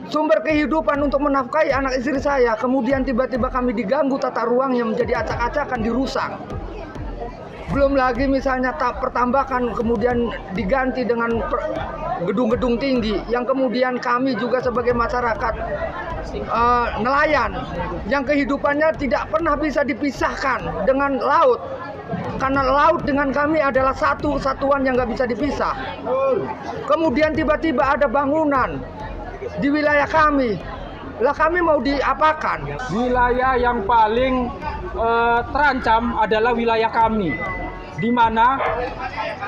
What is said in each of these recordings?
sumber kehidupan untuk menafkahi anak istri saya. Kemudian tiba-tiba kami diganggu, tata ruangnya menjadi acak-acakan, dirusak. Belum lagi misalnya pertambakan kemudian diganti dengan gedung-gedung tinggi, yang kemudian kami juga sebagai masyarakat nelayan yang kehidupannya tidak pernah bisa dipisahkan dengan laut, karena laut dengan kami adalah satu satuan yang nggak bisa dipisah. Kemudian tiba-tiba ada bangunan di wilayah kami, lah kami mau diapakan? Wilayah yang paling terancam adalah wilayah kami, di mana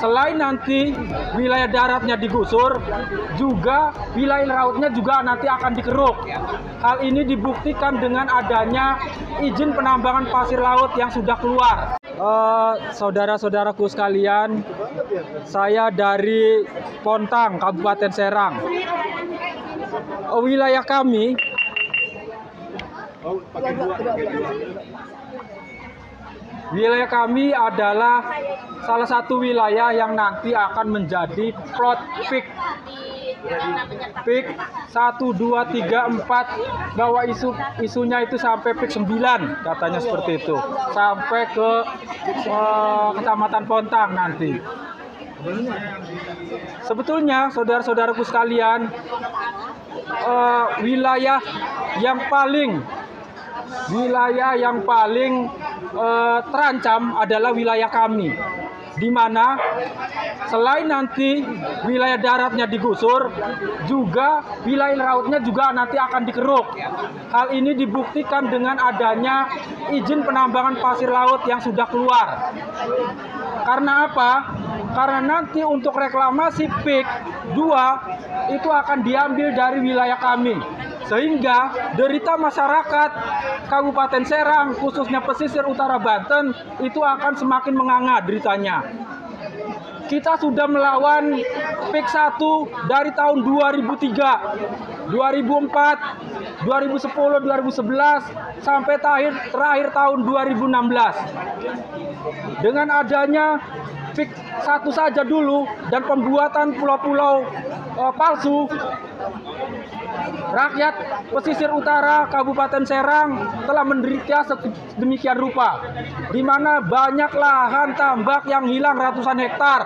selain nanti wilayah daratnya digusur, juga wilayah lautnya juga nanti akan dikeruk. Hal ini dibuktikan dengan adanya izin penambangan pasir laut yang sudah keluar. Saudara-saudaraku sekalian, saya dari Pontang, Kabupaten Serang. Wilayah kami adalah salah satu wilayah yang nanti akan menjadi plot PIK 1, 2, 3, 4, bahwa isunya itu sampai PIK 9, katanya seperti itu, sampai ke Kecamatan Pontang nanti. Sebetulnya saudara-saudaraku sekalian, wilayah yang paling terancam adalah wilayah kami, di mana selain nanti wilayah daratnya digusur, juga wilayah lautnya juga nanti akan dikeruk. Hal ini dibuktikan dengan adanya izin penambangan pasir laut yang sudah keluar. Karena apa? Karena nanti untuk reklamasi PIK 2 itu akan diambil dari wilayah kami, sehingga derita masyarakat Kabupaten Serang, khususnya pesisir utara Banten, itu akan semakin menganga deritanya. Kita sudah melawan PIK 1 dari tahun 2003, 2004, 2010, 2011, sampai terakhir tahun 2016. Dengan adanya PIK 1 saja dulu dan pembuatan pulau-pulau palsu, rakyat pesisir utara Kabupaten Serang telah menderita sedemikian rupa, di mana banyak lahan tambak yang hilang ratusan hektar.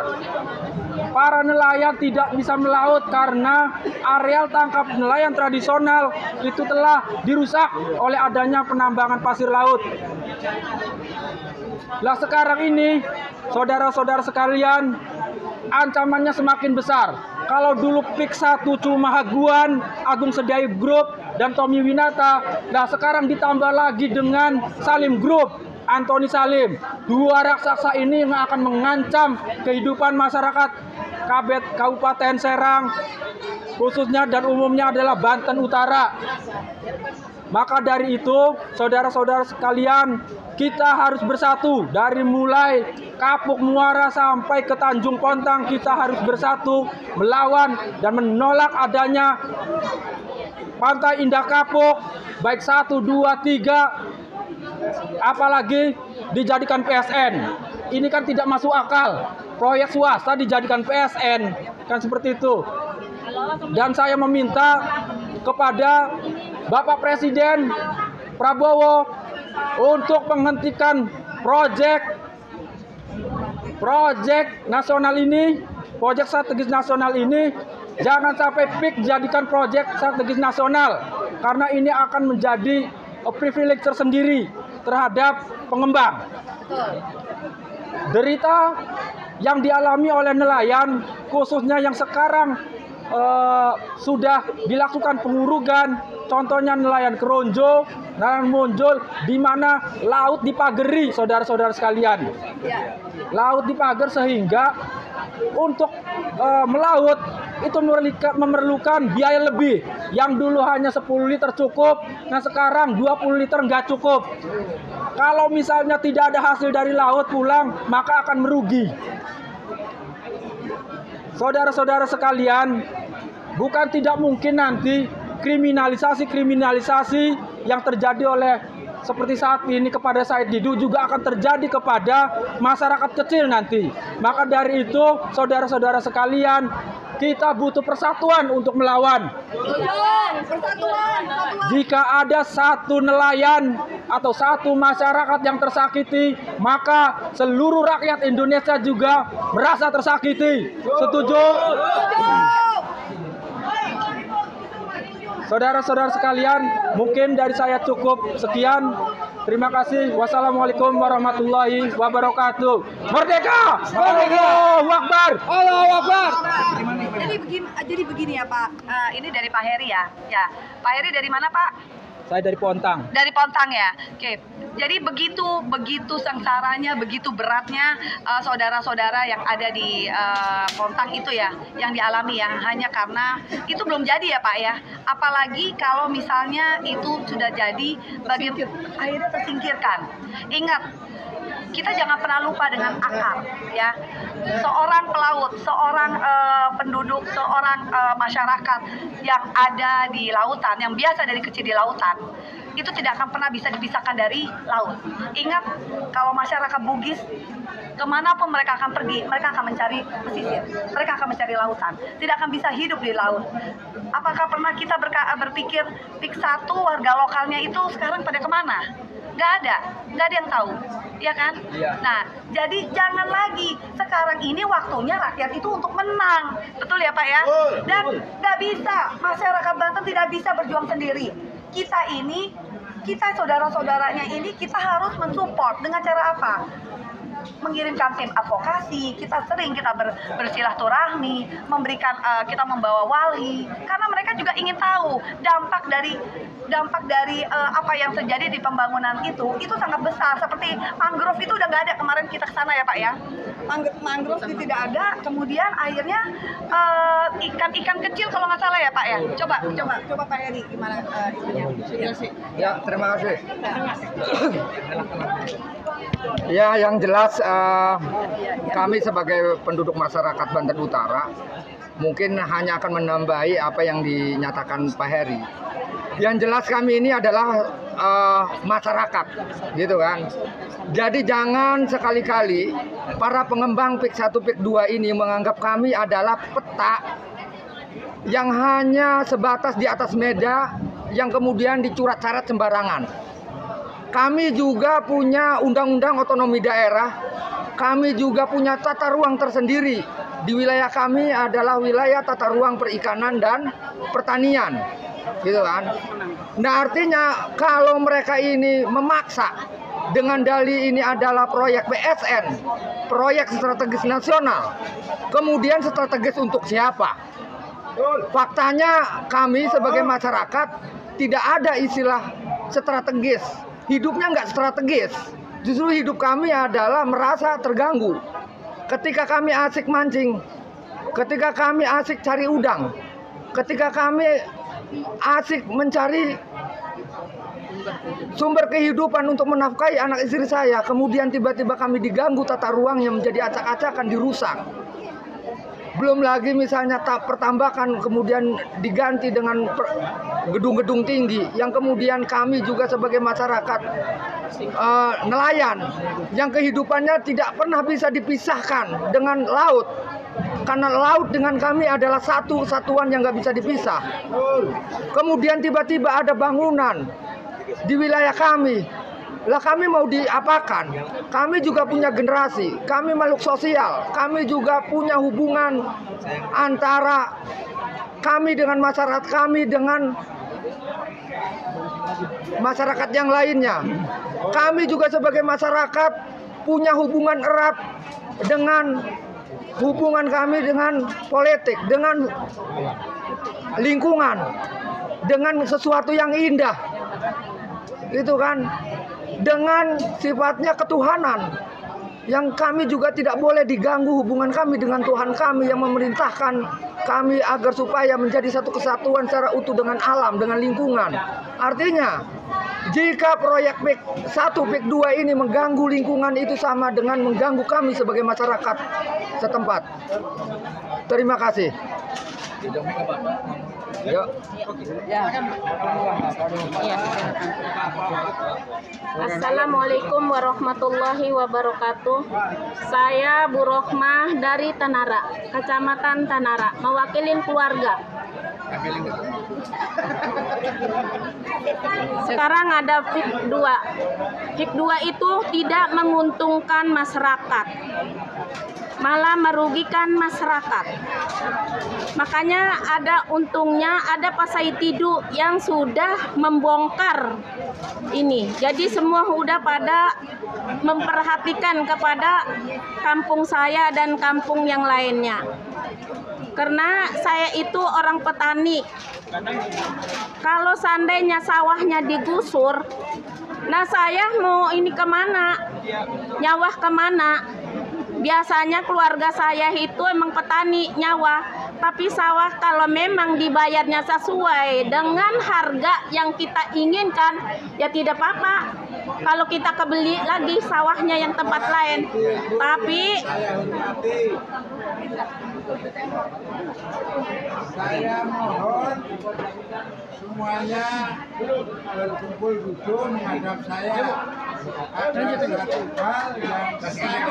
Para nelayan tidak bisa melaut karena areal tangkap nelayan tradisional itu telah dirusak oleh adanya penambangan pasir laut. Lah sekarang ini, saudara-saudara sekalian, ancamannya semakin besar. Kalau dulu PIK 1 cuma Haguan, Agung Sedayu Group, dan Tommy Winata, nah sekarang ditambah lagi dengan Salim Group, Antoni Salim. Dua raksasa ini yang akan mengancam kehidupan masyarakat Kabupaten Serang, khususnya dan umumnya adalah Banten Utara. Maka dari itu, saudara-saudara sekalian, kita harus bersatu. Dari mulai Kapuk Muara sampai ke Tanjung Pontang, kita harus bersatu melawan dan menolak adanya Pantai Indah Kapuk, baik 1, 2, 3, apalagi dijadikan PSN. Ini kan tidak masuk akal. Proyek swasta dijadikan PSN, kan seperti itu. Dan saya meminta kepada Bapak Presiden Prabowo untuk menghentikan proyek nasional ini, proyek strategis nasional ini. Jangan sampai PIK dijadikan proyek strategis nasional, karena ini akan menjadi privilege tersendiri terhadap pengembang. Derita yang dialami oleh nelayan, khususnya yang sekarang sudah dilakukan pengurugan, contohnya nelayan Keronjo, nelayan Monjol, di mana laut dipagari, saudara-saudara sekalian. Laut dipagar sehingga untuk melaut itu memerlukan biaya lebih. Yang dulu hanya 10 liter cukup, nah sekarang 20 liter nggak cukup. Kalau misalnya tidak ada hasil dari laut pulang, maka akan merugi. Saudara-saudara sekalian, bukan tidak mungkin nanti kriminalisasi yang terjadi oleh seperti saat ini kepada Said Didu juga akan terjadi kepada masyarakat kecil nanti. Maka dari itu, saudara-saudara sekalian, kita butuh persatuan untuk melawan. Jika ada satu nelayan atau satu masyarakat yang tersakiti, maka seluruh rakyat Indonesia juga merasa tersakiti. Setuju? Saudara-saudara sekalian, mungkin dari saya cukup sekian. Terima kasih. Wassalamualaikum warahmatullahi wabarakatuh. Merdeka! Allahu Akbar! Allahu Akbar! Jadi begini ya Pak. Ini dari Pak Heri ya. Ya, Pak Heri dari mana Pak? Saya dari Pontang. Dari Pontang ya. Oke. Jadi begitu sengsaranya, begitu beratnya saudara-saudara yang ada di Pontang itu ya, yang dialami ya, hanya karena itu belum jadi ya Pak ya. Apalagi kalau misalnya itu sudah jadi, akhirnya tersingkirkan. Ingat, kita jangan pernah lupa dengan akar ya. Seorang pelaut, seorang penduduk, seorang masyarakat yang ada di lautan, yang biasa dari kecil di lautan, itu tidak akan pernah bisa dipisahkan dari laut. Ingat, kalau masyarakat Bugis, kemanapun mereka akan pergi, mereka akan mencari pesisir, mereka akan mencari lautan, tidak akan bisa hidup di laut. Apakah pernah kita berpikir PIK 1 warga lokalnya itu sekarang pada kemana? Nggak ada yang tahu, ya kan? Iya. Nah, jadi jangan lagi, sekarang ini waktunya rakyat itu untuk menang, betul ya Pak ya? Dan nggak bisa, masyarakat Banten tidak bisa berjuang sendiri. Kita saudara-saudaranya ini, kita harus mensupport dengan cara apa? Mengirimkan tim advokasi, kita bersilaturahmi, kita membawa wali, karena mereka juga ingin tahu dampak dari apa yang terjadi di pembangunan itu sangat besar. Seperti mangrove itu udah nggak ada, kemarin kita ke sana ya Pak ya, mangrove itu tidak ada, kemudian akhirnya ikan-ikan kecil kalau nggak salah ya Pak ya. Coba Pak Heri gimana itunya? Ya, terima kasih. Ya, yang jelas kami sebagai penduduk masyarakat Banten Utara mungkin hanya akan menambahi apa yang dinyatakan Pak Heri. Yang jelas kami ini adalah masyarakat, gitu kan. Jadi jangan sekali-kali para pengembang PIK 1, PIK 2 ini menganggap kami adalah peta yang hanya sebatas di atas meja yang kemudian dicurat-carat sembarangan. Kami juga punya undang-undang otonomi daerah, kami juga punya tata ruang tersendiri. Di wilayah kami adalah wilayah tata ruang perikanan dan pertanian, gitu kan. Nah, artinya kalau mereka ini memaksa dengan dalih ini adalah proyek PSN, proyek strategis nasional, kemudian strategis untuk siapa? Faktanya kami sebagai masyarakat tidak ada istilah strategis. Hidupnya nggak strategis. Justru hidup kami adalah merasa terganggu. Ketika kami asik mancing, ketika kami asik cari udang, ketika kami asik mencari sumber kehidupan untuk menafkahi anak istri saya, kemudian tiba-tiba kami diganggu tata ruang yang menjadi acak-acakan, dirusak. Belum lagi misalnya pertambakan kemudian diganti dengan gedung-gedung tinggi yang kemudian kami juga sebagai masyarakat nelayan yang kehidupannya tidak pernah bisa dipisahkan dengan laut, karena laut dengan kami adalah satu satuan yang nggak bisa dipisah. Kemudian tiba-tiba ada bangunan di wilayah kami. Lah kami mau diapakan? Kami juga punya generasi, kami makhluk sosial, kami juga punya hubungan antara kami dengan masyarakat kami dengan masyarakat yang lainnya. Kami juga sebagai masyarakat punya hubungan erat dengan hubungan kami dengan politik, dengan lingkungan, dengan sesuatu yang indah. Itu kan, dengan sifatnya ketuhanan yang kami juga tidak boleh diganggu hubungan kami dengan Tuhan kami yang memerintahkan kami agar supaya menjadi satu kesatuan secara utuh dengan alam, dengan lingkungan. Artinya, jika proyek PIK 1, PIK 2 ini mengganggu lingkungan, itu sama dengan mengganggu kami sebagai masyarakat setempat. Terima kasih. Yuk. Assalamualaikum warahmatullahi wabarakatuh. Saya Bu Rohmah dari Tanara, Kecamatan Tanara, mewakilin keluarga. Sekarang ada FIP 2. FIP 2 itu tidak menguntungkan masyarakat, malah merugikan masyarakat. Makanya ada untungnya ada Pasaitidu yang sudah membongkar ini. Jadi semua udah pada memperhatikan kepada kampung saya dan kampung yang lainnya. Karena saya itu orang petani. Kalau seandainya sawahnya digusur, nah saya mau ini kemana? Nyawah kemana? Biasanya keluarga saya itu emang petani nyawa, tapi sawah kalau memang dibayarnya sesuai dengan harga yang kita inginkan, ya tidak apa-apa. Kalau kita kebeli lagi sawahnya yang tempat lain, tapi saya mohon semuanya berkumpul duduk menghadap saya. Ada satu hal yang saya